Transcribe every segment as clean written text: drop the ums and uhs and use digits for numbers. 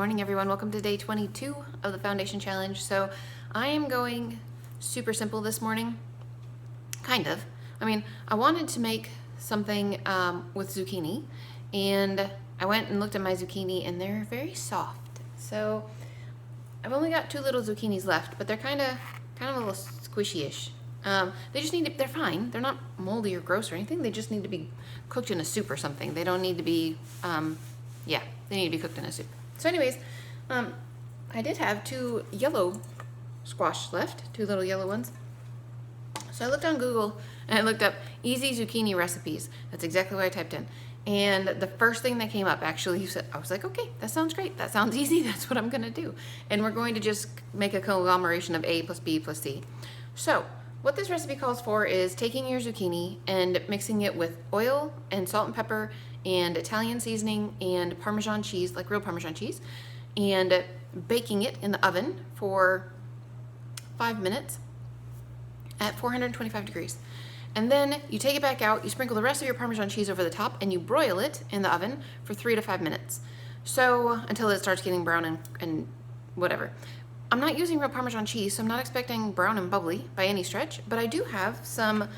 morning everyone. Welcome to day 22 of the foundation challenge. So I am going super simple this morning, kind of. I mean, I wanted to make something with zucchini, and I went and looked at my zucchini and they're very soft. So I've only got 2 little zucchinis left, but they're kind of a little squishy-ish. They just need to, they're fine. They're not moldy or gross or anything. They just need to be cooked in a soup or something. They don't need to be, yeah, they need to be cooked in a soup. So anyways, I did have 2 yellow squash left, 2 little yellow ones. So I looked on Google and I looked up easy zucchini recipes. That's exactly what I typed in. And the first thing that came up, actually, I was like, okay, that sounds great. That sounds easy. That's what I'm going to do. And we're going to just make a conglomeration of A plus B plus C. So what this recipe calls for is taking your zucchini and mixing it with oil and salt and pepper and Italian seasoning and Parmesan cheese, like real Parmesan cheese, and baking it in the oven for 5 minutes at 425 degrees. And then you take it back out, you sprinkle the rest of your Parmesan cheese over the top, and you broil it in the oven for 3 to 5 minutes. So until it starts getting brown and whatever. I'm not using real Parmesan cheese, so I'm not expecting brown and bubbly by any stretch, but I do have some,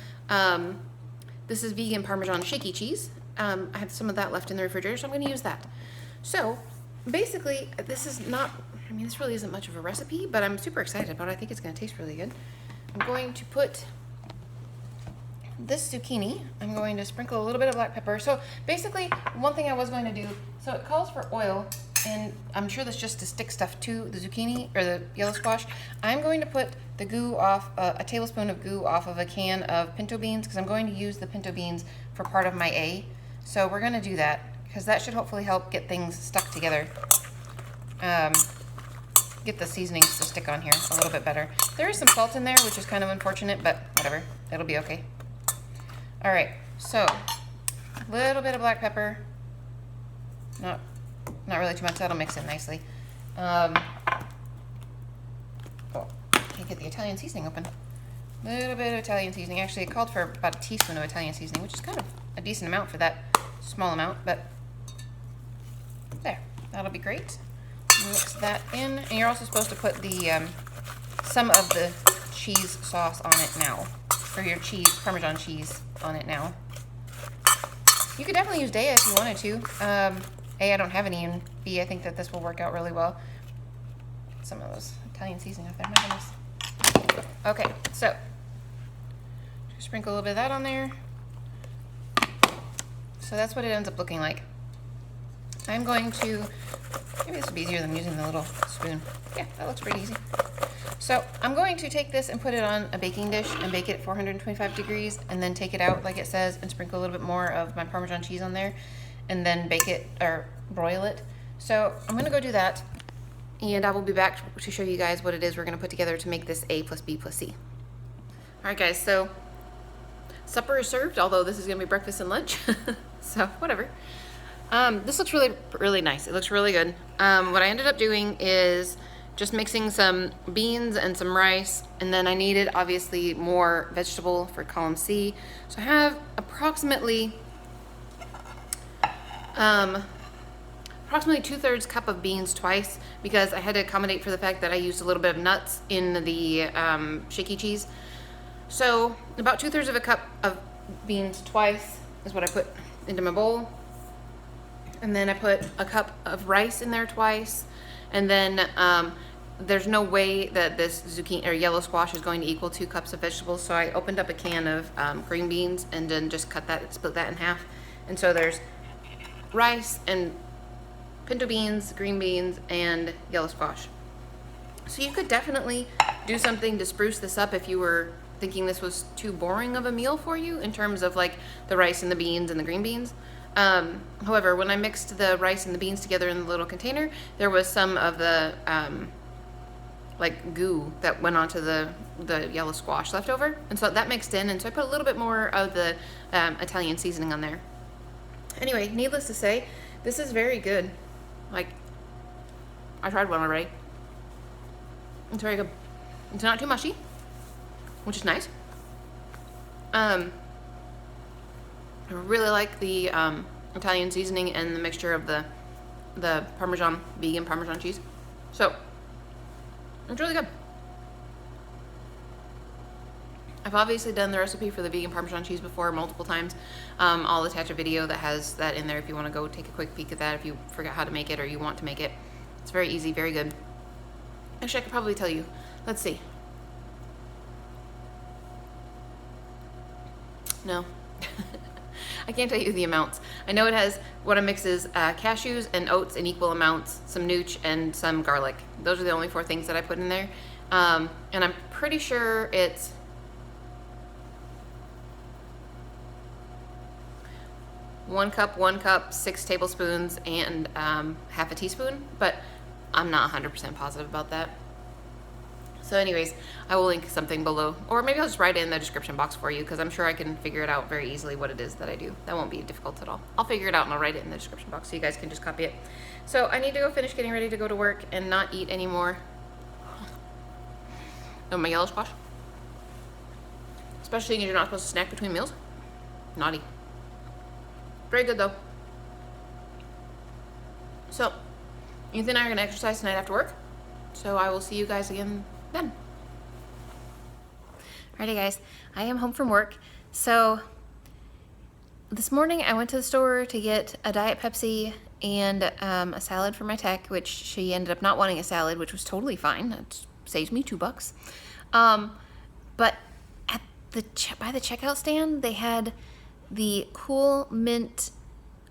this is vegan Parmesan shaky cheese. I have some of that left in the refrigerator, so I'm going to use that. So basically, this is not, I mean, this really isn't much of a recipe, but I'm super excited about it. I think it's going to taste really good. I'm going to put this zucchini, I'm going to sprinkle a little bit of black pepper. So basically, one thing I was going to do, so it calls for oil, and I'm sure that's just to stick stuff to the zucchini or the yellow squash. I'm going to put the goo off, a tablespoon of goo off of a can of pinto beans, because I'm going to use the pinto beans for part of my A. So we're going to do that, because that should hopefully help get things stuck together. Get the seasonings to stick on here a little bit better. There is some salt in there, which is kind of unfortunate, but whatever. It'll be okay. All right, so a little bit of black pepper. Not really too much. That'll mix in nicely. Oh, can't get the Italian seasoning open. A little bit of Italian seasoning. Actually, it called for about a teaspoon of Italian seasoning, which is kind of a decent amount for that small amount, but there, that'll be great. Mix that in, and you're also supposed to put the some of the cheese sauce on it now, or your cheese, Parmesan cheese on it now. You could definitely use Daya if you wanted to. A, I don't have any, and B, I think that this will work out really well. Some of those Italian seasoning up there, my goodness. Okay, so just sprinkle a little bit of that on there. So that's what it ends up looking like. I'm going to, maybe this will be easier than using the little spoon. Yeah, that looks pretty easy. So I'm going to take this and put it on a baking dish and bake it at 425 degrees, and then take it out like it says and sprinkle a little bit more of my Parmesan cheese on there, and then bake it or broil it. So I'm going to go do that, and I will be back to show you guys what it is we're going to put together to make this A plus B plus C. All right, guys, so supper is served, although this is going to be breakfast and lunch. So whatever. This looks really nice. It looks really good. What I ended up doing is just mixing some beans and some rice, and then I needed obviously more vegetable for column C. So I have approximately 2/3 cup of beans twice, because I had to accommodate for the fact that I used a little bit of nuts in the shaky cheese. So about 2/3 of a cup of beans twice is what I put into my bowl. And then I put a cup of rice in there twice. And then there's no way that this zucchini or yellow squash is going to equal 2 cups of vegetables. So I opened up a can of green beans and then just split that in half. And so there's rice and pinto beans, green beans, and yellow squash. So you could definitely do something to spruce this up if you were thinking this was too boring of a meal for you in terms of like the rice and the beans and the green beans. However, when I mixed the rice and the beans together in the little container, there was some of the like goo that went onto the yellow squash left over, and so that mixed in, and so I put a little bit more of the Italian seasoning on there. Anyway, needless to say, this is very good. Like, I tried one already. It's very good. It's not too mushy, which is nice. I really like the Italian seasoning and the mixture of the the Parmesan, vegan Parmesan cheese. So it's really good. I've obviously done the recipe for the vegan Parmesan cheese before multiple times. I'll attach a video that has that in there if you want to go take a quick peek at that if you forgot how to make it or you want to make it. It's very easy, very good. Actually, I could probably tell you. Let's see. No. I can't tell you the amounts. I know it has, what I mix is cashews and oats in equal amounts, some nooch and some garlic. Those are the only 4 things that I put in there. And I'm pretty sure it's 1 cup, 6 tablespoons, and half a teaspoon, but I'm not 100% positive about that. So anyways, I will link something below, or maybe I'll just write it in the description box for you because I'm sure I can figure it out very easily what it is that I do. That won't be difficult at all. I'll figure it out and I'll write it in the description box so you guys can just copy it. So I need to go finish getting ready to go to work and not eat anymore of my yellow squash. Especially because you're not supposed to snack between meals. Naughty. Very good though. So, Ethan and I are going to exercise tonight after work. So I will see you guys again then. Alrighty guys, I am home from work. So this morning I went to the store to get a Diet Pepsi and a salad for my tech, which she ended up not wanting a salad, which was totally fine. That saves me $2. But at by the checkout stand, they had the Cool Mint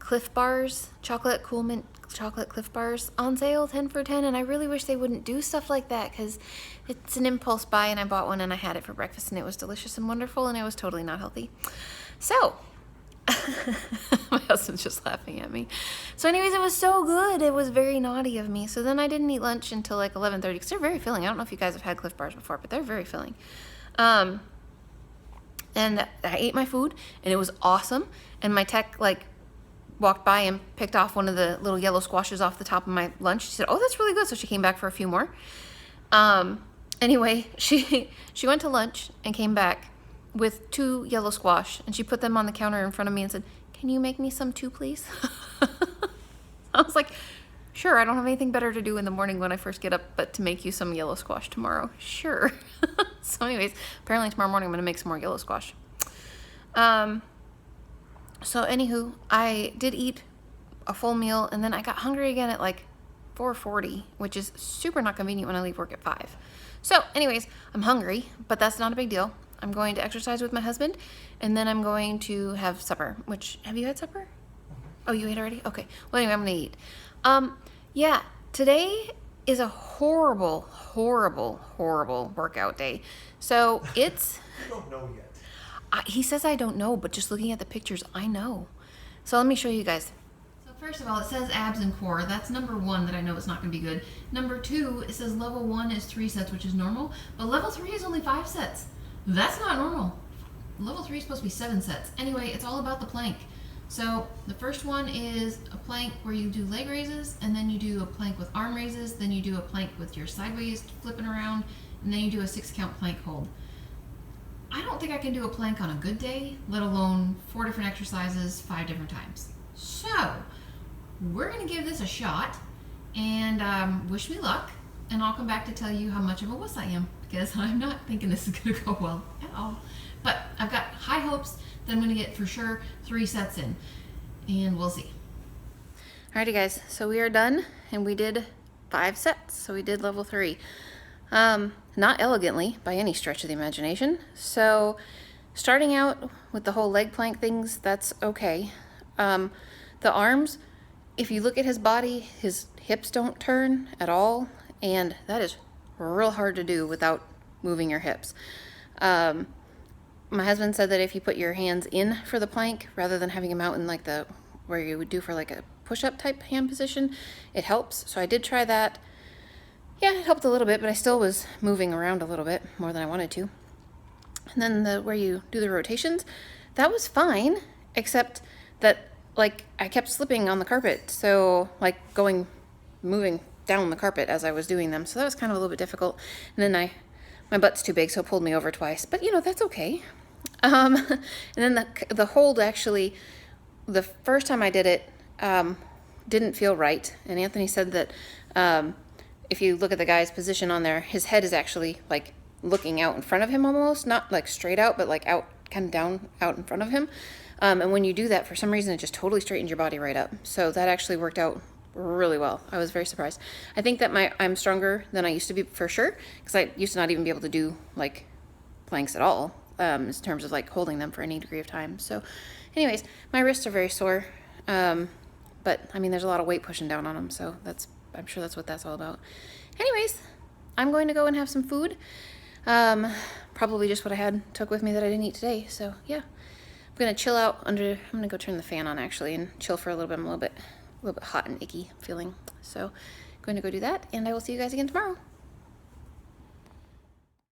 Cliff Bars, Cool Mint chocolate Cliff Bars on sale, 10 for 10, and I really wish they wouldn't do stuff like that because it's an impulse buy, and I bought one and I had it for breakfast and it was delicious and wonderful and it was totally not healthy. So my husband's just laughing at me. So anyways, it was so good. It was very naughty of me. So then I didn't eat lunch until like 11:30 because they're very filling. I don't know if you guys have had Cliff Bars before, but they're very filling. And I ate my food and it was awesome, and my tech like walked by and picked off one of the little yellow squashes off the top of my lunch. She said, "Oh, that's really good." So she came back for a few more. Anyway, she went to lunch and came back with 2 yellow squash, and she put them on the counter in front of me and said, "Can you make me some too, please?" I was like, "Sure, I don't have anything better to do in the morning when I first get up but to make you some yellow squash tomorrow." Sure. So anyways, apparently tomorrow morning I'm gonna make some more yellow squash. So anywho, I did eat a full meal, and then I got hungry again at like 4:40, which is super not convenient when I leave work at 5. So anyways, I'm hungry, but that's not a big deal. I'm going to exercise with my husband, and then I'm going to have supper, which, have you had supper? Oh, you ate already? Okay. Well, anyway, I'm gonna eat. Yeah, today is a horrible, horrible, horrible workout day. So it's... You don't know yet. He says I don't know, but just looking at the pictures, I know. So let me show you guys. So first of all, it says abs and core. That's number 1 that I know it's not going to be good. Number 2, it says level 1 is 3 sets, which is normal, but level 3 is only 5 sets. That's not normal. Level 3 is supposed to be 7 sets. Anyway, it's all about the plank. So the first one is a plank where you do leg raises, and then you do a plank with arm raises, then you do a plank with your sideways flipping around, and then you do a 6-count plank hold. I don't think I can do a plank on a good day, let alone 4 different exercises, 5 different times. So we're gonna give this a shot, and wish me luck, and I'll come back to tell you how much of a wuss I am, because I'm not thinking this is gonna go well at all. But I've got high hopes that I'm gonna get for sure 3 sets in, and we'll see. Alrighty guys, so we are done, and we did 5 sets, so we did level 3. Not elegantly by any stretch of the imagination. So starting out with the whole leg plank things, that's okay. The arms, if you look at his body, his hips don't turn at all, and that is real hard to do without moving your hips. My husband said that if you put your hands in for the plank rather than having them out in like the where you would do for like a push-up type hand position, it helps. So I did try that. Yeah, it helped a little bit, but I still was moving around a little bit more than I wanted to. And then where you do the rotations, that was fine, except that like I kept slipping on the carpet. So like moving down the carpet as I was doing them. So that was kind of a little bit difficult. And then my butt's too big, so it pulled me over twice, but you know, that's okay. And then the hold, actually, the first time I did it, didn't feel right. And Anthony said that if you look at the guy's position on there, his head is actually like looking out in front of him almost, not like straight out, but like out, kind of down out in front of him. And when you do that, for some reason, it just totally straightens your body right up. So that actually worked out really well. I was very surprised. I think that I'm stronger than I used to be for sure, because I used to not even be able to do like planks at all, in terms of like holding them for any degree of time. So anyways, my wrists are very sore. But I mean, there's a lot of weight pushing down on them. So I'm sure that's what that's all about. Anyways, I'm going to go and have some food. Probably just what I took with me that I didn't eat today. So yeah, I'm going to chill out I'm going to go turn the fan on actually and chill for a little bit. I'm a little bit hot and icky feeling. So I'm going to go do that, and I will see you guys again tomorrow.